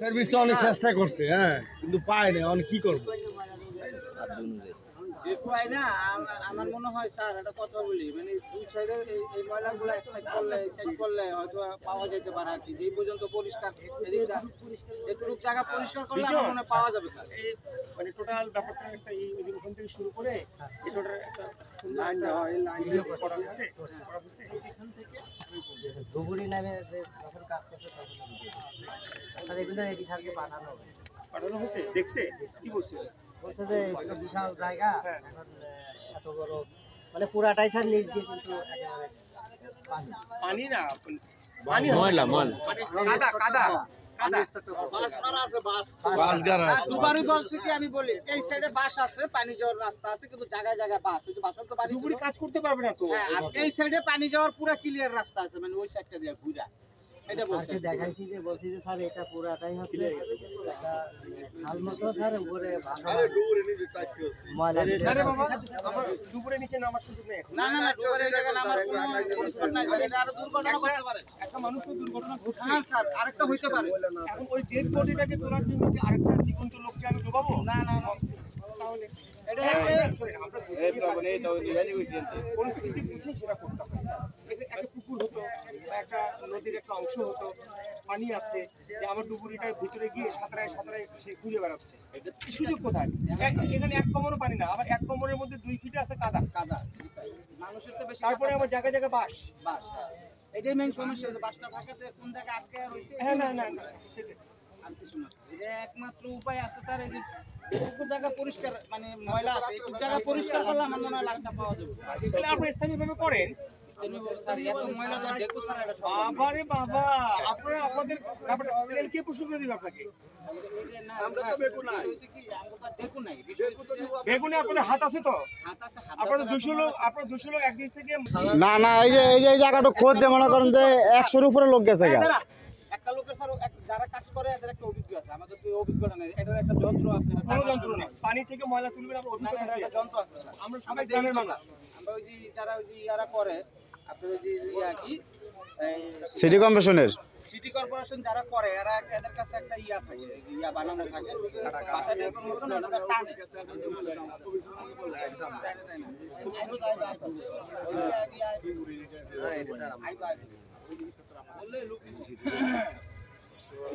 সার্ভিসটা অনেক চেষ্টা করছে, হ্যাঁ, কিন্তু পায় না। অনেক কি করবো আমার মনে হয় স্যার একটা কথা বলি, মানে দুই সাইডে এই ময়লাগুলো এক সাইড করলে হয়তো পাওয়া যেতে পারে আর কি। যেই পর্যন্ত পরিষ্কার একটু জায়গা পরিষ্কার করলে আমার মনে হয় পাওয়া যাবে স্যার। মানে টোটাল ব্যাপারটা একটা ওখান থেকে শুরু করে এই টোটাল একটা লাইন করা হয়েছে। এখান থেকে ধুবুরি নামে যে যখন কাজ করছে তখন স্যার এগুলো এডি স্যারকে পাঠানো হয়েছে। দেখছে কি বলছে? বলছে যে একটা বিশাল জায়গা, এখন এত বড় মানে পুরাটাই স্যার নিচ দিয়ে কিন্তু একেবারে পানি না, পানি ময়লা কাদা দুবারই বলছে কি আমি বলি এই সাইডে বাস আছে, পানি যাওয়ার রাস্তা আছে, কিন্তু জায়গায় জায়গায় বাস, ওই যে বাসের তো পানি ডুবুরি কাজ করতে পারবে না তো। আর এই সাইডে পানি যাওয়ার পুরো ক্লিয়ার রাস্তা আছে, মানে ওই সাইডটা দিয়ে ঘুরা। এটা বলছি দেখাইছি যে বলছি যে স্যার এটা পুরাটাই হচ্ছে একটা খাল মতো স্যার, উপরে ময়লা। আরে বাবা, আমার ডুবুরে নিচে নামার সুযোগ নেই। না না না, ডুবুরে এই জায়গা নামার কোনো পরিষ্কার নাই, এটা আরো দুর্ঘটনা করতে পারে। একটা মানুষ তো দুর্ঘটনা ঘটছে। হ্যাঁ স্যার, আরেকটা হইতে পারে। এখন ওই ডেড বডিটাকে তোলার জন্য কি আরেকটা জীবন্ত লোককে আমি ডুবাবো? না না না, তাহলে এটা পরিস্থিতি বুঝে সেটা করতে হবে। একটা পুকুর হতো, একটা নদীর একটা অংশ হতো, পানি আছে, যে আমার ডুবুরিটার ভিতরে গিয়ে সাঁতরায় সে ঘুরে বেড়াচ্ছে। এই সুযোগ কোথায়? এখানে এক কোমরও পানি না, আবার এক কোমরের মধ্যে 2 ফিট আছে কাদা। মানুষের তো বেশি, তারপরে আমার জায়গায় জায়গায় বাস। এটাই মেইন সমস্যা, যে বাসটা থাকাতে কোন জায়গায় আটকে রয়েছে। হ্যাঁ, না সেটাই। আর কিছু না, এটা একমাত্র উপায় আছে স্যার, এই যে একটু জায়গা পরিষ্কার, মানে ময়লা আছে, একটু জায়গা পরিষ্কার করলে আমার মনে হয় লাশটা পাওয়া যাবে। তাহলে আপনি স্থানীয়ভাবে করেন। স্যার এত ময়লা তো দেখো স্যার, এটা বাবারে বাবা, আপনারা আপনাদের ব্যাপারটা কে প্রশ্ন করে দিবে আপনাকে? আমরা তো বেকু নাই, আমরা তো দেখু নাই, বেগুনে আপনাদের হাত আছে তো? আপনাদের 200 লোক একদিক থেকে। না না, এই যে এই জায়গাটা খোঁজ, যে মনে করেন যে 100-এর উপরে লোক গেছে। একটা লোকের স্যার যারা কাজ করে এদের একটা অভিজ্ঞতা আছে, আমাদের তো অভিজ্ঞতা নেই। এটার একটা যন্ত্র আছে, কোনো যন্ত্র না, পানি থেকে ময়লা তুলবেন আপনার অভিজ্ঞতা একটা যন্ত্র আছে। আমরা সবাই গ্রামের মানুষ। আমরা ওই যে যারা ওই যে ইয়ারা করে, আপনার ওই যে ইয়া কি সিটি কর্পোরেশনের কর্পোরেশন যারা করে, এরা এদের কাছে একটা ইয়া থাকে, ইয়া বানানো থাকে, বাসাটা এরকম মতন এটা টানে।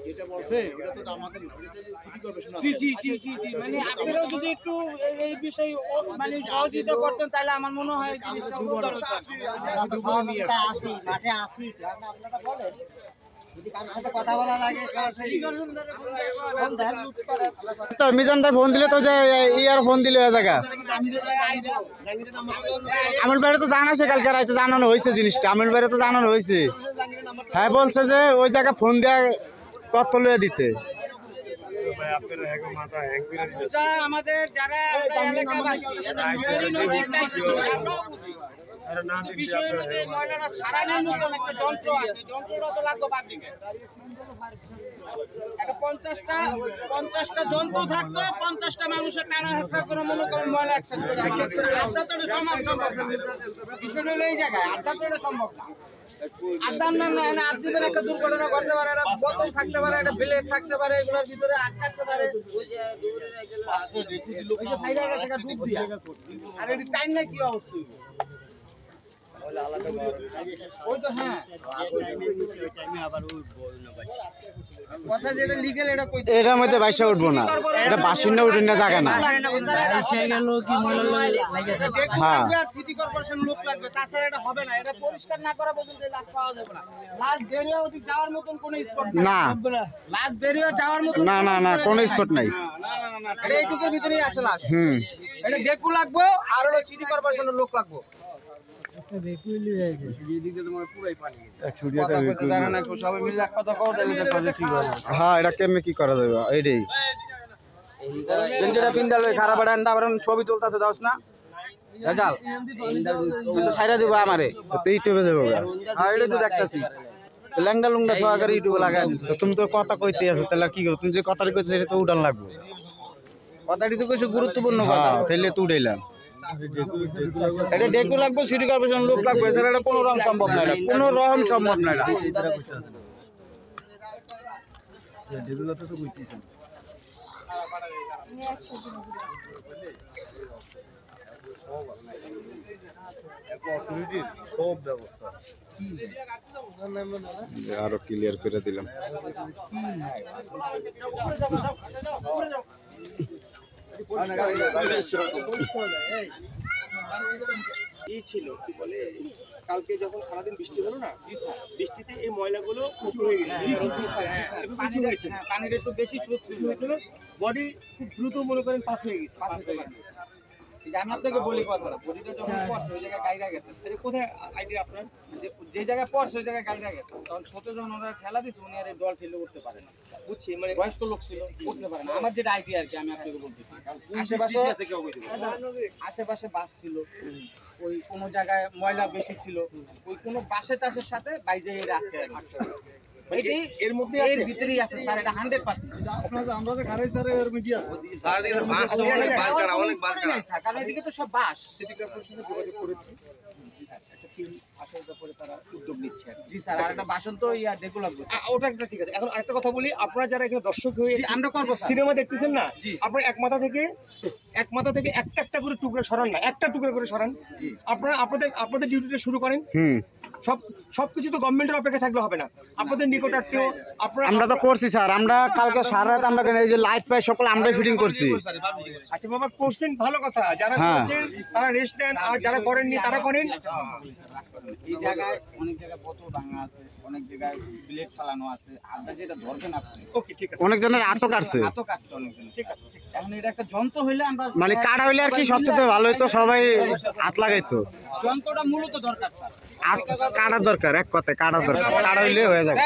যেটা বলছে ওটা তো আমাদের না, ওটা সিটি কর্পোরেশন। জি, মানে আপনারাও যদি একটু এই বিষয়ে মানে সহযোগিতা করতেন, তাহলে আমার মনে হয় জিনিসটা উদ্ধার হতো। মাঠে আসি, আপনারা বলেন যদি কারোর সাথে কথা বলা লাগে তো মিজান ভাই ফোন দিলে তো, যে ইয়ার ফোন দিলে ওই জায়গা আমির ভাইরে তো জানাইছে, কালকে রাইতে জানানো হয়েছে জিনিসটা, আমির ভাইরে তো জানানো হয়েছে। হ্যাঁ, বলছে যে ওই জায়গা ফোন দেওয়া তথ্য লইয়া দিতে। আমাদের যারা এলাকাবাসী বিষয় হলো যে ময়লাটা সারানোর মতন একটা যন্ত্র আছে, যন্ত্রটা তো লাগবে পাবলিকে। একটা 50টা যন্ত্র থাকতো, 50টা মানুষের টানা হেঁচড়া করে মনে করেন ময়লা একসাথে করে আড্ডা তো এটা সম্ভব না। বিষয়টা হলো এই জায়গায় আড্ডা তো এটা সম্ভব না। আড্ডার না আড দিবেন, একটা দুর্ঘটনা ঘটতে পারে, একটা বোতল থাকতে পারে, একটা ব্লেড থাকতে পারে, এগুলোর ভিতরে আট থাকতে পারে। আর এটি টাইম না কি অবস্থা ওই তো। হ্যাঁ, কথা যেটা লিগ্যাল এটা কই, এটার মধ্যে বাইশা উঠবো না, এটা বাসিন্দা উঠেন না, জায়গা না। হ্যাঁ, সিটি কর্পোরেশন লোক লাগবে, তাছাড়া এটা হবে না। এটা পরিষ্কার না করা পর্যন্ত লাশ পাওয়া যাবে না। লাশ বেরিয়ে ওদিক যাওয়ার মতন কোনো স্পট না, লাশ বেরিয়ে যাওয়ার মতন না না না, কোনো স্পট নাই। এটা এইটুকুর ভিতরেই আছে লাশ। এটা ডেকু লাগবে, আর হলো সিটি কর্পোরেশনের লোক লাগবে। হ্যাঁ, এটা কেমনে কি করা যাবে এইটাই। ছবি তুলতে দাও না, সাইডা দিব আমারে ইউটিউবে দেবো। এটা তো দেখতেছি ল্যাংডা লুংডা সহকারে ইউটিউবে লাগাই দিত। তুমি তো কথা কইতে আছো, তাহলে কি করবো? তুমি যে কথাটা কইতে সেটা তো উঠান লাগবে। কথাটি তো কিছু গুরুত্বপূর্ণ কথা, তাহলে তো উঠাইলাম। এটা ডেকু লাগবে, সিটি কর্পোরেশন লোক লাগবে, এছাড়া এটা কোনো রকম সম্ভব না, এটা কোনো রকম সম্ভব না। এটা আরো ক্লিয়ার করে দিলাম। এই ছিল কি বলে কালকে যখন সারাদিন বৃষ্টি হলো না, বৃষ্টিতে এই ময়লাগুলো উঁচু হয়ে গেছে, পানির একটু বেশি স্রোত শুরু হয়েছিল, বডি খুব দ্রুত মনে করেন পাস হয়ে গেছে। আমি আপনাকে বলি কথাটা, বডিটা যখন পড়ছে ওই জায়গায় গাইরা গেছে, কোথায় আইডিয়া আপনার? যে জায়গায় পড়ছে ওই জায়গায় গাইরা গেছে, তখন ছোট যখন ওরা খেলা দিচ্ছে উনি আর এই দল ঠেলে উঠতে পারে না। বুঝছি, মানে বয়স্ক লোক ছিল, উঠতে পারে না। আমার যেটা আইডিয়া আর কি, আমি আপনাকে বলতেছি। আশেপাশে বাস ছিল, ওই কোনো জায়গায় ময়লা বেশি ছিল, ওই কোনো বাসে টাসের সাথে বাইরে রাখতে এর মধ্যে এর ভিতরেই আছে স্যার, এটা 100%। কারণ এদিকে তো সব বাস। সিটি কর্পোরেশনে যোগাযোগ করেছি, একটা টিম আসার ব্যাপারে তারা উদ্যোগ নিচ্ছে। জি স্যার, আর একটা বাসন তো ইয়া ডেভেলপ করছে। ওটা একটা ঠিক আছে। এখন আরেকটা কথা বলি, আপনারা যারা এখানে দর্শক হয়ে আমরা করবো স্যার। সিনেমা দেখতেছেন না, আপনারা এক মাথা থেকে একটা একটা করে টুকরা সরান না, একটা টুকরা করে সরান। আপনারা আপনাদের ডিউটিটা শুরু করেন। সবকিছু তো গভর্নমেন্টের অপেক্ষা থাকলে হবে না, আপনাদের নিকটাত্মীয় আমরা তো করছি স্যার, আমরা কালকে সারা রাত আমরা এই যে লাইট পাই সকল আমরাই ফিটিং করছি। আচ্ছা বাবা, করছেন ভালো কথা, যারা করছেন তারা রেস্ট নেন, আর যারা করেননি তারা করেন। এই জায়গায় অনেক জায়গায় বোতল ভাঙা আছে, অনেক জায়গায় ব্লেড চালানো আছে, আপনারা যেটা ধরবেন আপনি। ওকে, ঠিক আছে। অনেক জনের আটক আছে, আতক আসছে অনেক জন। ঠিক আছে, এখন এটা একটা যন্ত্র হইলে আমরা মানে কাটা হইলে আর কি সবচেয়ে ভালো হইতো, সবাই হাত লাগাইতো। যন্ত্রটা মূলত দরকার স্যার, কাটার দরকার, এক কথায় কাটার দরকার, কাটা হইলে হয়ে যাবে।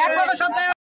এক কথা সব